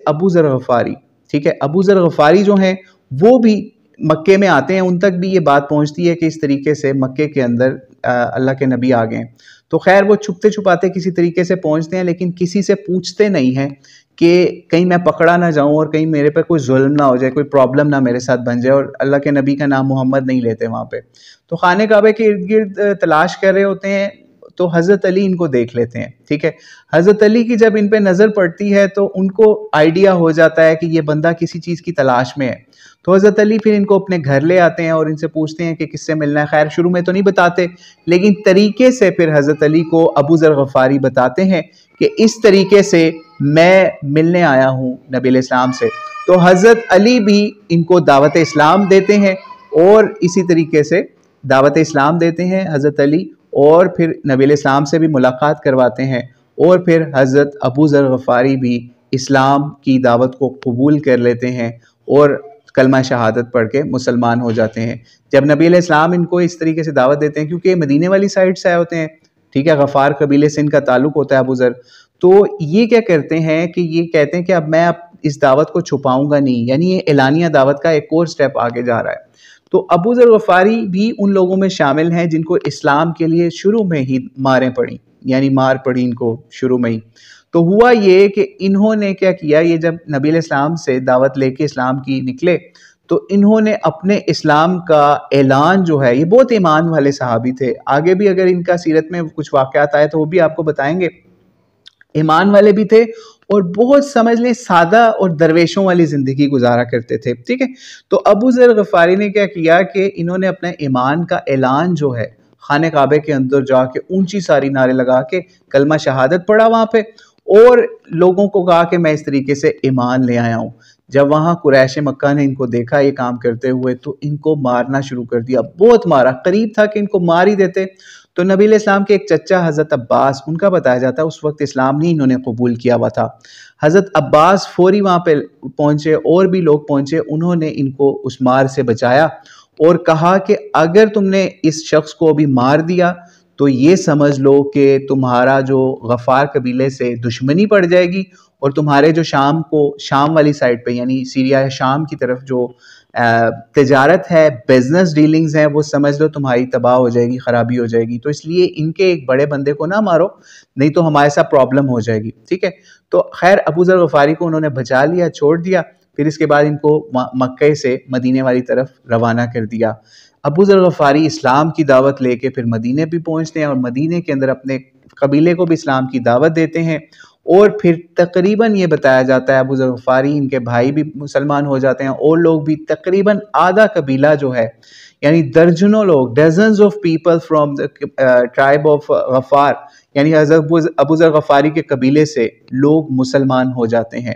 ابو ذر غفاری، ٹھیک ہے، ابو ذر غفاری جو ہیں وہ بھی مکے میں آتے ہیں، ان تک بھی یہ بات پہنچتی ہے کہ اس طریقے سے مکے کے اندر اللہ کے نبی آ گئے. تو خیر وہ چھپتے چھپاتے کسی طریقے سے پہنچتے ہیں، لیکن کسی سے پوچھتے نہیں ہیں کہ کہیں میں پکڑا نہ جاؤں اور کہیں میرے پہ کوئی ظلم نہ ہو جائے، کوئی پرابلم نہ میرے ساتھ بن جائے، اور اللہ کے نبی کا نام محمد نہیں لیتے وہاں پہ. تو خانہ کعبہ کے ارد گرد تلاش کر رہے ہوتے ہیں تو حضرت علی ان کو دیکھ لیتے ہیں، ٹھیک ہے. حضرت علی کی جب ان پہ نظر پڑتی ہے تو ان کو آئیڈیا ہو جاتا ہے کہ یہ بندہ کسی چیز کی تلاش میں ہے. تو حضرت علی پھر ان کو اپنے گھر لے آتے ہیں اور ان سے پوچھتے ہیں کہ کس سے ملنا ہے. خیر شروع میں تو نہیں بتاتے، لیکن طریقے سے پھر حضرت علی کو ابو ذر غفاری بتاتے ہیں کہ اس طریقے سے میں ملنے آیا ہوں نبی علیہ السلام سے. تو حضرت علی بھی ان کو دعوت اسلام دیتے ہیں، اور اسی طریقے سے دعوت اسلام دیتے ہیں حضرت علی، اور پھر نبی علیہ السلام سے بھی ملاقات کرواتے ہیں، اور پھر حضرت ابو ذر غفاری بھی اسلام کی دعوت کو قبول کر لیتے ہیں اور کلمہ شہادت پڑھ کے مسلمان ہو جاتے ہیں. جب نبی علیہ السلام ان کو اس طریقے سے دعوت دیتے ہیں، کیونکہ مدینے والی سائڈ سے آئے ہوتے ہیں، ٹھیک ہے، غفار قبیلے سے ان کا تعلق ہوتا ہے ابو ذر، تو یہ کیا کرتے ہیں کہ یہ کہتے ہیں کہ اب میں اس دعوت کو چھپاؤں گا نہیں، یعنی یہ اعلانیہ دعوت کا ایک اور سٹیپ آگے جا رہا ہے. تو ابو ذر غفاری بھی ان لوگوں میں شامل ہیں جن کو اسلام کے لیے شروع میں ہی ماریں پڑی، یعنی مار پڑی ان کو شروع میں ہی. تو ہوا یہ کہ انہوں نے کیا کیا، یہ جب نبی علیہ السلام سے دعوت لے کے اسلام کی نکلے تو انہوں نے اپنے اسلام کا اعلان جو ہے، یہ بہت ایمان والے صحابی تھے، آگے بھی اگر ان کا سیرت میں کچھ واقعات آئے تو وہ بھی آپ کو بتائیں گے. ایمان والے بھی تھے اور بہت سمجھ لیں سادہ اور درویشوں والی زندگی گزارا کرتے تھے، ٹھیک ہے. تو ابو ذر غفاری نے کیا کیا کہ انہوں نے اپنے ایمان کا اعلان جو ہے خانہ کعبے کے اندر جا کے اونچی ساری نعرے لگا کے کلمہ شہادت پڑھا وہاں پہ، اور لوگوں کو کہا کہ میں اس طریقے سے ایمان لے آیا ہوں. جب وہاں قریش مکہ نے ان کو دیکھا یہ کام کرتے ہوئے تو ان کو مارنا شروع کر دیا، بہت مارا، قریب تھا کہ ان کو مار ہی دیتے. تو نبی علیہ السلام کے ایک چچا حضرت عباس، ان کا بتایا جاتا ہے اس وقت اسلام نہیں انہوں نے قبول کیا ہوا تھا، حضرت عباس فوری وہاں پہ پہنچے، اور بھی لوگ پہنچے، انہوں نے ان کو اس مار سے بچایا اور کہا کہ اگر تم نے اس شخص کو ابھی مار دیا تو یہ سمجھ لو کہ تمہارا جو غفار قبیلے سے دشمنی پڑ جائے گی، اور تمہارے جو شام والی سائڈ پہ یعنی سیریا شام کی طرف جو تجارت ہے، بزنس ڈیلنگز ہیں، وہ سمجھ لو تمہاری تباہ ہو جائے گی، خرابی ہو جائے گی. تو اس لیے ان کے ایک بڑے بندے کو نہ مارو، نہیں تو ہمارے ساتھ پرابلم ہو جائے گی، ٹھیک ہے. تو خیر ابو ذر غفاری کو انہوں نے بچا لیا، چھوڑ دیا. پھر اس کے بعد ان کو مکہ سے مدینے والی طرف روانہ کر دیا. ابو ذر غفاری اسلام کی دعوت لے کے پھر مدینے بھی پہنچتے ہیں، اور مدینے کے اندر اپنے قبیلے کو بھی اسلام کی دعوت دیتے ہیں. اور پھر تقریباً یہ بتایا جاتا ہے ابو ذر غفاری ان کے بھائی بھی مسلمان ہو جاتے ہیں، اور لوگ بھی تقریباً آدھا قبیلہ جو ہے، یعنی درجنوں لوگ، dozens of people from tribe of Ghifar, یعنی حضرت ابو ذر غفاری کے قبیلے سے لوگ مسلمان ہو جاتے ہیں.